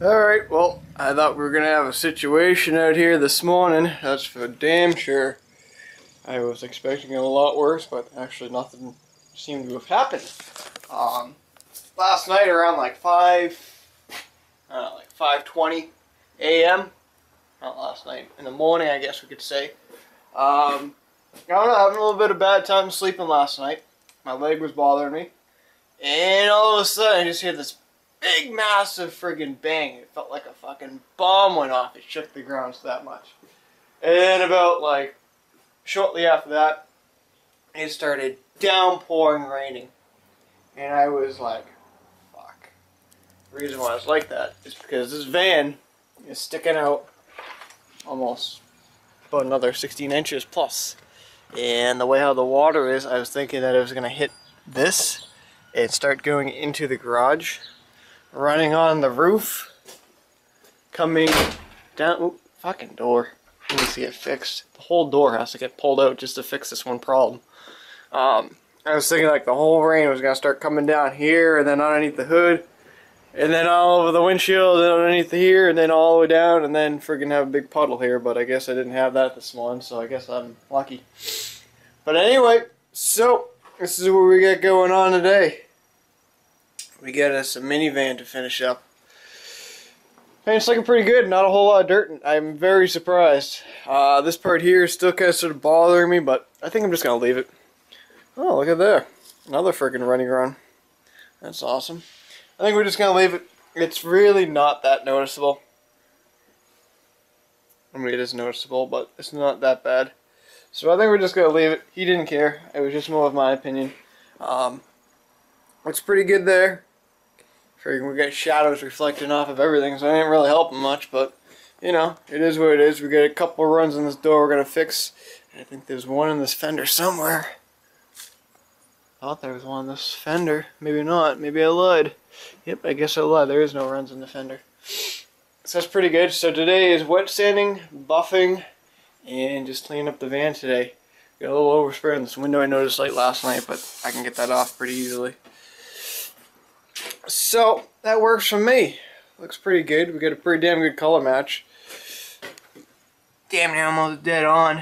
Alright, well, I thought we were going to have a situation out here this morning. That's for damn sure. I was expecting it a lot worse, but actually nothing seemed to have happened. Last night around like 5:20 a.m. Not last night, in the morning I guess we could say. I don't know, having a little bit of bad time sleeping last night. My leg was bothering me. And all of a sudden I just hear this big massive friggin' bang. It felt like a fucking bomb went off. It shook the grounds that much. And about like shortly after that, it started downpouring raining. And I was like, fuck. The reason why I was like that is because this van is sticking out almost about another 16 inches plus. And the way how the water is, I was thinking that it was going to hit this and start going into the garage, running on the roof, coming down. Ooh, fucking door. Let me see it fixed. The whole door has to get pulled out just to fix this one problem. I was thinking like the whole rain was going to start coming down here and then underneath the hood, and then all over the windshield, and then underneath here, and then all the way down, and then friggin' have a big puddle here. But I guess I didn't have that this morning, so I guess I'm lucky. But anyway, so this is what we got going on today. We got us a minivan to finish up. And it's looking pretty good, not a whole lot of dirt. I'm very surprised. This part here is still kind of sort of bothering me, but I think I'm just going to leave it. Oh, look at there. Another freaking running around. That's awesome. I think we're just going to leave it. It's really not that noticeable. I mean, it is noticeable, but it's not that bad. So I think we're just going to leave it. He didn't care. It was just more of my opinion. Looks pretty good there. We got shadows reflecting off of everything, so I didn't really help him much, but, you know, it is what it is. We got a couple runs in this door we're going to fix. I think there's one in this fender somewhere. I thought there was one in this fender. Maybe not. Maybe I lied. Yep, I guess I lied. There is no runs in the fender. So that's pretty good. So today is wet sanding, buffing, and just cleaning up the van today. Got a little overspray on this window I noticed late last night, but I can get that off pretty easily. So that works for me. Looks pretty good. We got a pretty damn good color match. Damn near almost dead on.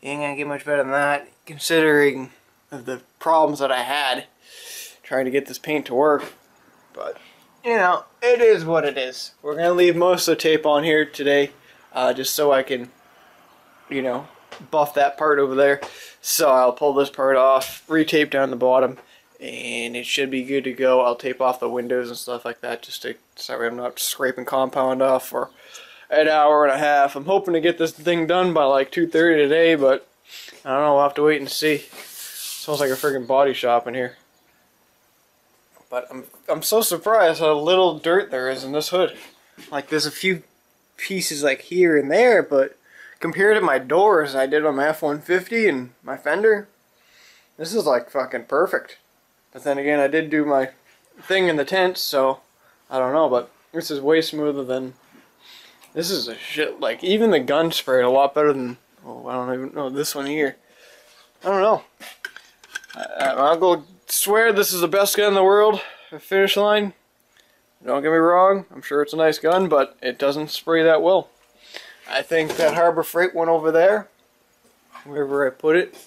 You ain't gonna get much better than that, considering the problems that I had trying to get this paint to work. But you know, it is what it is. We're gonna leave most of the tape on here today, just so I can, you know, buff that part over there. So I'll pull this part off, re-tape down the bottom, and it should be good to go. I'll tape off the windows and stuff like that, just to so I'm not scraping compound off for an hour and a half. I'm hoping to get this thing done by like 2:30 today, but I don't know. We'll have to wait and see. Smells like a friggin' body shop in here. But I'm so surprised how little dirt there is in this hood. Like there's a few pieces like here and there, but compared to my doors I did on my F-150 and my fender, this is like fucking perfect. But then again, I did do my thing in the tent, so I don't know, but this is way smoother than, this is a shit, like even the gun sprayed a lot better than, oh, I don't even know, this one here. I don't know. I'll go swear this is the best gun in the world, a Finish Line. Don't get me wrong, I'm sure it's a nice gun, but it doesn't spray that well. I think that Harbor Freight one over there, wherever I put it,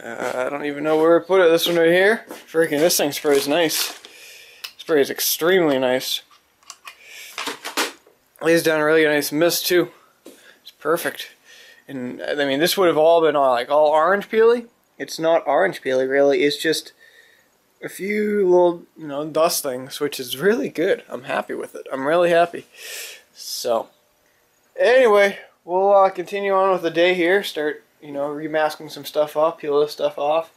I don't even know where I put it. This one right here. Freaking, this thing sprays nice. Sprays extremely nice. Lays down a really nice mist too. It's perfect. And I mean, this would have all been like all orange peely. It's not orange peely really. It's just a few little, you know, dust things, which is really good. I'm happy with it. I'm really happy. So, anyway, we'll continue on with the day here. Start, you know, remasking some stuff off, peel this stuff off,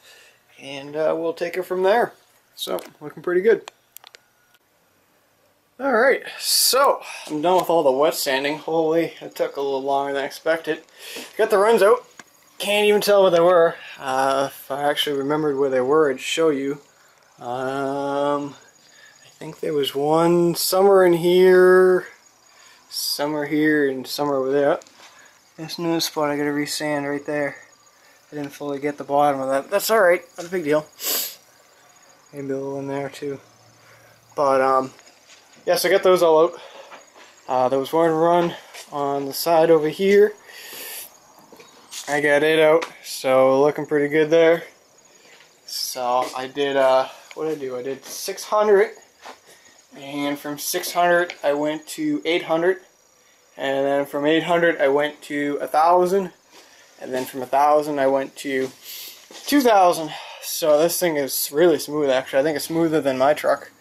and we'll take it from there. So, looking pretty good. Alright, so I'm done with all the wet sanding. Holy, it took a little longer than I expected. Got the runs out. Can't even tell where they were. If I actually remembered where they were, I'd show you. I think there was one somewhere in here, somewhere here, and somewhere over there. This new spot I gotta resand right there. I didn't fully get the bottom of that. That's alright, not a big deal. Maybe a little in there too. But, yes, I got those all out. There was one run on the side over here. I got it out, so looking pretty good there. So I did, what did I do? I did 600, and from 600 I went to 800, and then from 800 I went to 1,000, and then from 1,000 I went to 2,000. So this thing is really smooth, actually. I think it's smoother than my truck.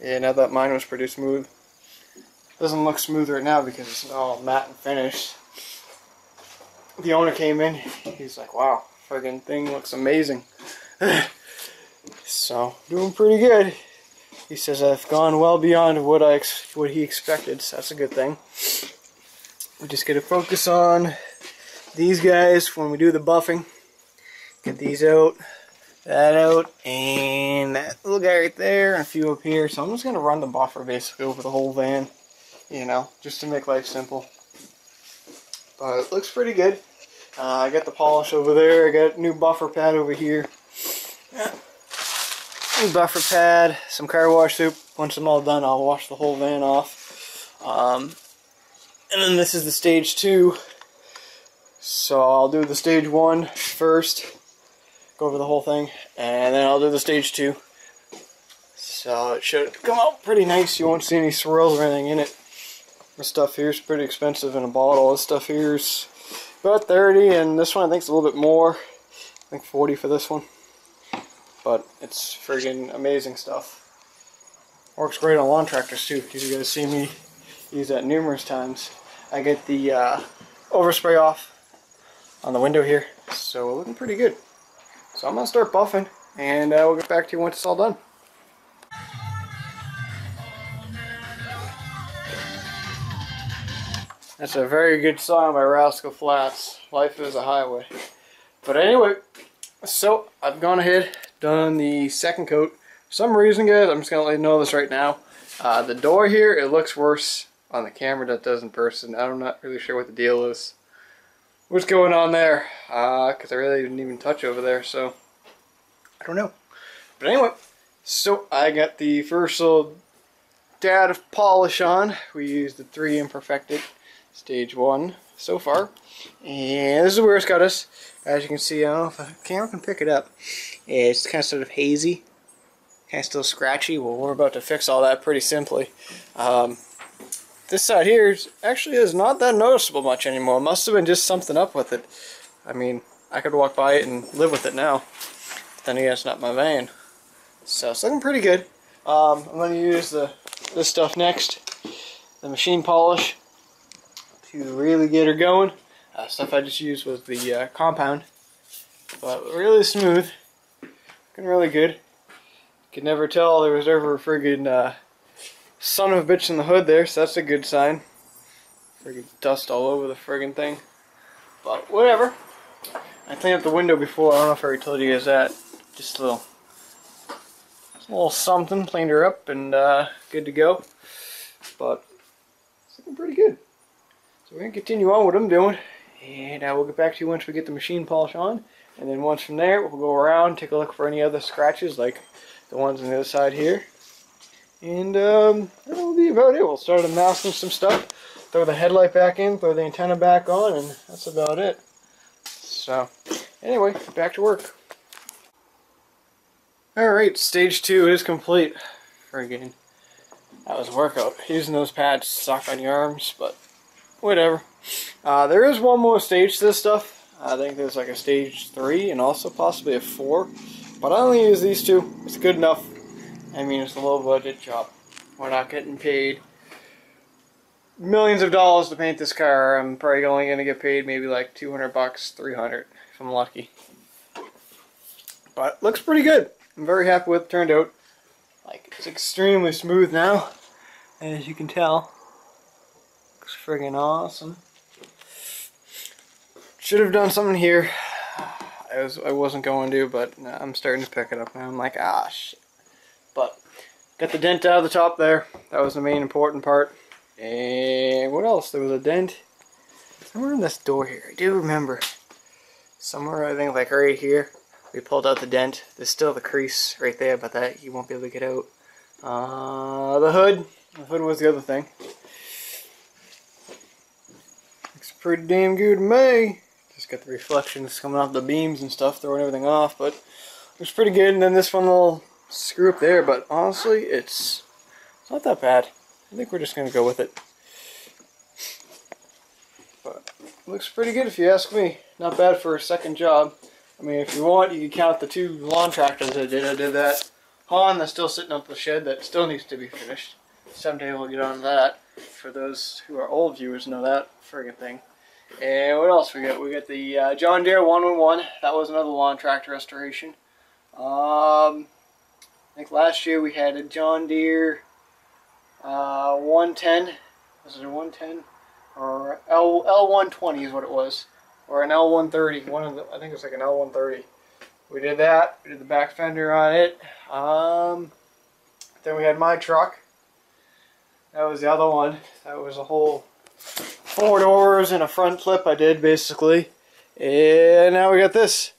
And I thought mine was pretty smooth. Doesn't look smooth right now because it's all matte and finished. The owner came in, he's like, wow, friggin' thing looks amazing. So, doing pretty good. He says I've gone well beyond what he expected, so that's a good thing. We just gotta focus on these guys when we do the buffing. Get these out, that out, and that little guy right there, and a few up here. So I'm just gonna run the buffer basically over the whole van, you know, just to make life simple. But it looks pretty good. I got the polish over there. I got a new buffer pad over here. New buffer pad, some car wash soup. Once I'm all done, I'll wash the whole van off. And then this is the stage 2. So I'll do the stage 1 first, go over the whole thing, and then I'll do the stage 2. So it should come out pretty nice. You won't see any swirls or anything in it. This stuff here is pretty expensive in a bottle. This stuff here is about 30, and this one I think is a little bit more. I think 40 for this one. But it's friggin' amazing stuff. Works great on lawn tractors too, because you guys see me use that numerous times. I get the overspray off on the window here, so we're looking pretty good. So I'm gonna start buffing, and we'll get back to you once it's all done. That's a very good song by Rascal Flatts. Life is a highway. But anyway, so I've gone ahead, done the second coat. For some reason, guys, I'm just gonna let you know this right now. The door here, it looks worse on the camera than it does in person. I'm not really sure what the deal is. What's going on there? Because I really didn't even touch over there, so I don't know. But anyway, so I got the first little dab of polish on. We used the 3 Imperfected stage 1 so far, and this is where it's got us. As you can see, I don't know if the camera can pick it up. It's kind of sort of hazy, kind of still scratchy. Well, we're about to fix all that pretty simply. This side here actually is not that noticeable much anymore. It must have been just something up with it. I mean, I could walk by it and live with it now. But then again, it's not my van. So it's looking pretty good. I'm going to use this stuff next, the machine polish, to really get her going. Stuff I just used was the compound. But really smooth. Looking really good. Could never tell there was ever a friggin' son of a bitch in the hood there, so that's a good sign. Friggin' dust all over the friggin' thing. But whatever. I cleaned up the window before. I don't know if I already told you guys that. Just a little something. Cleaned her up and good to go. But it's looking pretty good. So we're going to continue on what I'm doing. And we'll get back to you once we get the machine polish on. And then once from there, we'll go around, take a look for any other scratches like the ones on the other side here. And that'll be about it. We'll start unmasking some stuff, throw the headlight back in, throw the antenna back on, and that's about it. So, anyway, back to work. Alright, stage 2 is complete. Friggin', that was a workout. Using those pads stuck on your arms, but whatever. There is one more stage to this stuff. I think there's like a stage 3 and also possibly a 4. But I only use these 2. It's good enough. I mean, it's a low budget job. We're not getting paid millions of dollars to paint this car. I'm probably only going to get paid maybe like 200 bucks, 300 if I'm lucky. But it looks pretty good. I'm very happy with it turned out. Like, it's extremely smooth now, as you can tell. Looks friggin' awesome. Should have done something here. I wasn't going to, but I'm starting to pick it up now. I'm like, ah, shit. But got the dent out of the top there. That was the main important part. And what else? There was a dent somewhere in this door here. I do remember. Somewhere, I think, like right here. We pulled out the dent. There's still the crease right there, but that you won't be able to get out. The hood. The hood was the other thing. pretty damn good to me. Just got the reflections coming off the beams and stuff, throwing everything off, but looks pretty good. And then this one little screw up there, but honestly, it's not that bad. I think we're just going to go with it. But it looks pretty good if you ask me. Not bad for a second job. I mean, if you want, you can count the 2 lawn tractors I did. I did that Hahn that's still sitting up the shed that still needs to be finished. Someday we'll get on that. For those who are old viewers know that friggin' thing. And what else we got? We got the John Deere 111. That was another lawn tractor restoration. I think last year we had a John Deere 110. Was it a 110? Or L120 is what it was. Or an L130. I think it was like an L130. We did that. We did the back fender on it. Then we had my truck. That was the other one. That was a whole 4 doors and a front flip I did basically. And now we got this.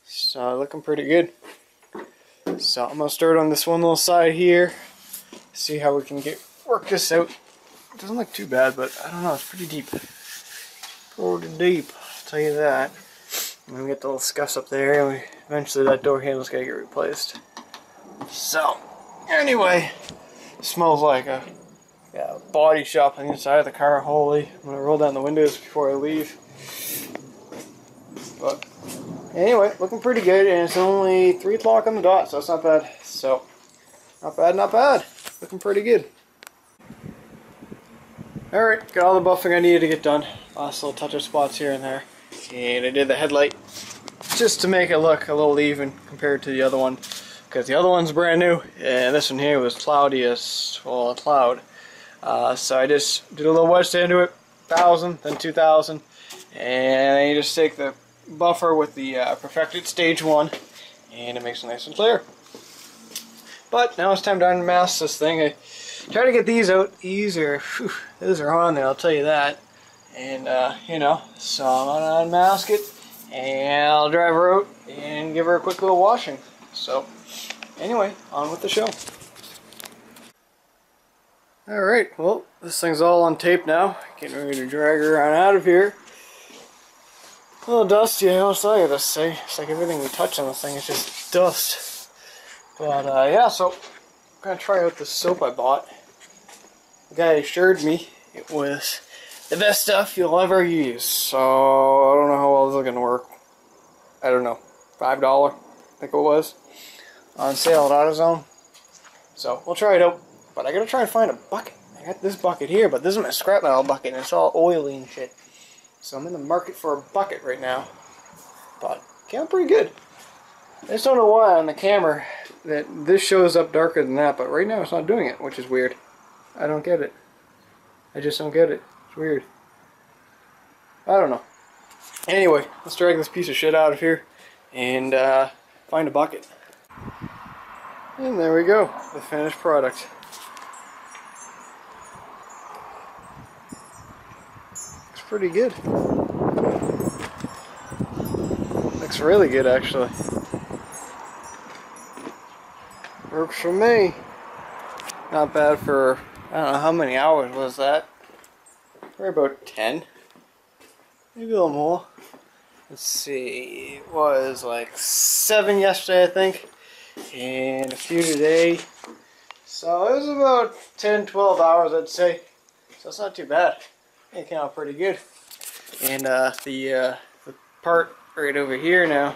So looking pretty good. So I'm going to start on this one little side here. See how we can work this out. It doesn't look too bad, but I don't know, it's pretty deep. Pretty deep, I'll tell you that. And then we get the little scuffs up there, and eventually that door handle's got to get replaced. So, anyway, it smells like a body shop on the inside of the car. Holy, I'm going to roll down the windows before I leave. But anyway, looking pretty good, and it's only 3 o'clock on the dot, so that's not bad. So, not bad, not bad. Looking pretty good. Alright, got all the buffing I needed to get done. Last little touch-up spots here and there. And I did the headlight just to make it look a little even compared to the other one. Because the other one's brand new, and this one here was cloudy as, well, a cloud. So I just did a little wedge stand to it, 1,000, then 2,000. And then you just take the buffer with the perfected stage 1, and it makes it nice and clear. But now it's time to unmask this thing. I try to get these out easier. Those are on there, I'll tell you that. And you know, so I'm gonna unmask it, and I'll drive her out and give her a quick little washing. So anyway, on with the show. Alright, well, this thing's all on tape now. Getting ready to drag her on out of here. A little dusty, I don't know, I gotta say. It's like everything we touch on this thing is just dust. But yeah, so I'm gonna try out this soap I bought. The guy assured me it was the best stuff you'll ever use. So I don't know how well this is gonna work. I don't know. $5, I think it was. On sale at AutoZone. So we'll try it out. But I gotta try and find a bucket. I got this bucket here, but this is my scrap metal bucket and it's all oily and shit. So I'm in the market for a bucket right now. But came out pretty good. I just don't know why on the camera that this shows up darker than that, but right now it's not doing it, which is weird. I don't get it. I just don't get it. It's weird. I don't know. Anyway, let's drag this piece of shit out of here and find a bucket. And there we go, the finished product. Looks pretty good. Looks really good, actually. Works for me. Not bad for, I don't know, how many hours was that? Probably about 10. Maybe a little more. Let's see, it was like 7 yesterday, I think, and a few today. So it was about 10-12 hours, I'd say. So it's not too bad. It came out pretty good. And the part right over here now,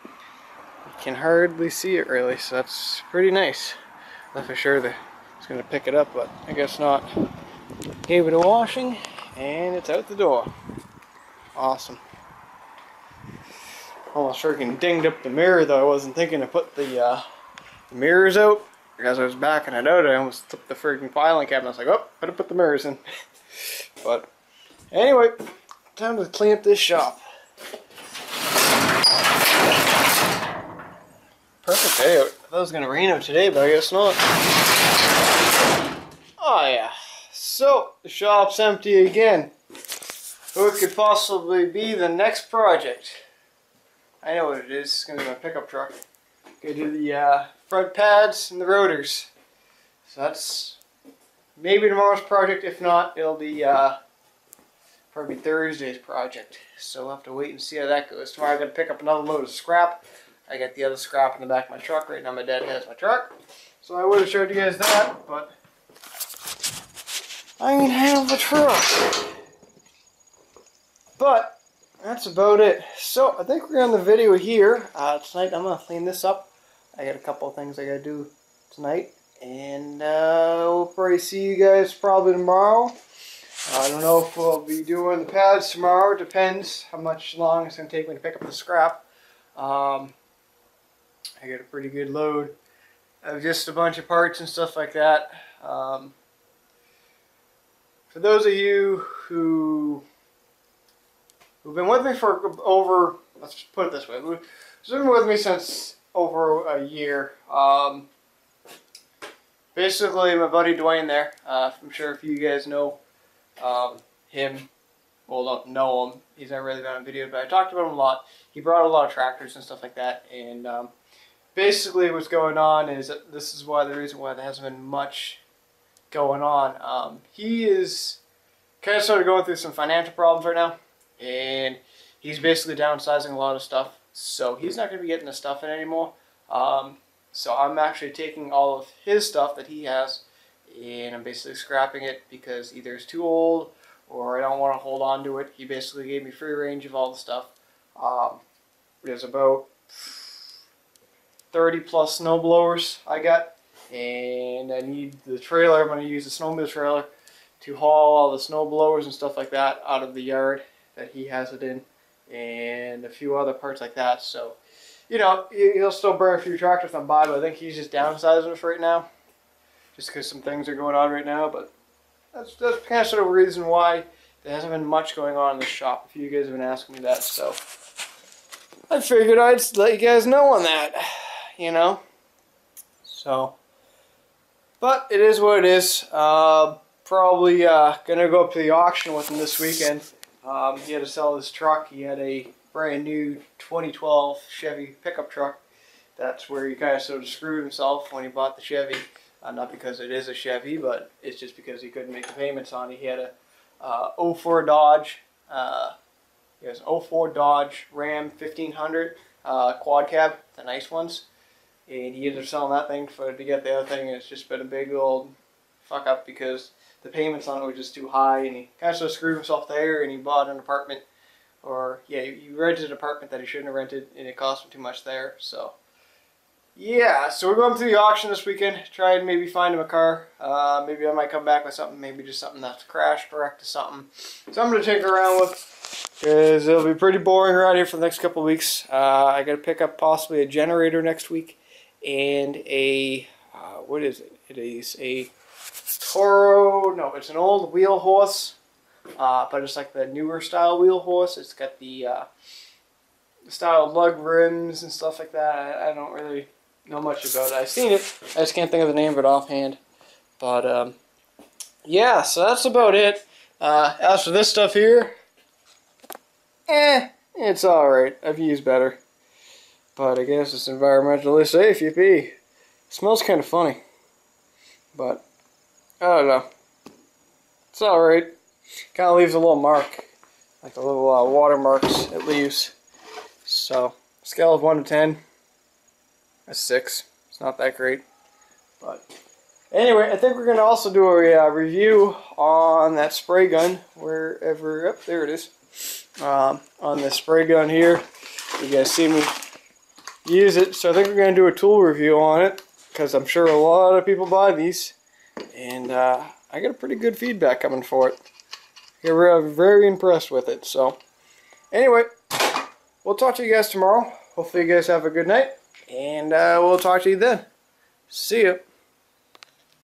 you can hardly see it really, so that's pretty nice. I thought for sure that it's going to pick it up, but I guess not. Gave it a washing, and it's out the door. Awesome. Almost freaking dinged up the mirror, though. I wasn't thinking to put the mirrors out. As I was backing it out, I almost took the freaking filing cabinet. I was like, oh, better put the mirrors in. But anyway, time to clean up this shop. Perfect day out. I thought it was going to rain out today, but I guess not. Oh yeah. So, the shop's empty again. Who could possibly be the next project? I know what it is. It's going to be my pickup truck. Gonna do the front pads and the rotors. So that's maybe tomorrow's project. If not, it'll be probably Thursday's project. So we'll have to wait and see how that goes. Tomorrow I got to pick up another load of scrap. I got the other scrap in the back of my truck. Right now my dad has my truck. So I would have showed you guys that, but I ain't have the truck. But that's about it. So I think we're going to end the video here. Tonight I'm going to clean this up. I got a couple of things I got to do tonight. And we'll probably see you guys probably tomorrow. I don't know if we'll be doing the pads tomorrow. It depends how much long it's going to take me to pick up the scrap. I got a pretty good load of just a bunch of parts and stuff like that. For those of you who've been with me for over, let's just put it this way, who've been with me since over a year. Basically, my buddy Dwayne there, I'm sure if you guys know him, well, don't know him, he's not really been on video, but I talked about him a lot. He brought a lot of tractors and stuff like that, and basically what's going on is that this is why the reason why there hasn't been much going on. He is kind of started going through some financial problems right now, and he's basically downsizing a lot of stuff, so he's not going to be getting the stuff in anymore. So I'm actually taking all of his stuff that he has, and I'm basically scrapping it because either it's too old or I don't want to hold on to it. He basically gave me free range of all the stuff. There's about 30 plus snow blowers I got, and I need the trailer. I'm going to use the snowmobile trailer to haul all the snow blowers and stuff like that out of the yard that he has it in, and a few other parts like that. So, you know, he'll still burn a few tractors on by, but I think he's just downsizing us right now, just because some things are going on right now. But that's kind of sort of the reason why there hasn't been much going on in the shop. If you guys have been asking me that, so I figured I'd let you guys know on that, you know. So, but it is what it is. Probably gonna go up to the auction with him this weekend. He had to sell his truck. He had a brand new 2012 Chevy pickup truck. That's where he kind of sort of screwed himself when he bought the Chevy. Not because it is a Chevy, but it's just because he couldn't make the payments on it. He had a 04 Dodge. He has an 04 Dodge Ram 1500 quad cab, the nice ones. And he ended up selling that thing to get the other thing, and it's just been a big old fuck up because the payments on it were just too high, and he kind of sort of screwed himself there, and he bought an apartment. Or, yeah, he rented an apartment that he shouldn't have rented, and it cost him too much there. So, yeah, so we're going through the auction this weekend. Try and maybe find him a car. Maybe I might come back with something. Maybe just something that's crashed or wrecked to something. Something to tinker around with, because it'll be pretty boring around here for the next couple of weeks. I got to pick up possibly a generator next week, and a, what is it? It is a Toro, no, it's an old wheel horse. But it's like the newer style wheel horse. It's got the style lug rims and stuff like that. I don't really know much about it. I've seen it. I just can't think of the name of it offhand. But yeah, so that's about it. As for this stuff here, it's alright. I've used better. But I guess it's environmentally safe, yippee. It smells kind of funny. But I don't know. It's alright. Kind of leaves a little mark, like the little watermarks it leaves. So, scale of 1 to 10, a 6. It's not that great. But anyway, I think we're going to also do a review on that spray gun, wherever, up there it is. On the spray gun here. You guys see me use it. So I think we're going to do a tool review on it, because I'm sure a lot of people buy these. And I got a pretty good feedback coming for it. You're very impressed with it. So, anyway, we'll talk to you guys tomorrow. Hopefully you guys have a good night, and we'll talk to you then. See ya.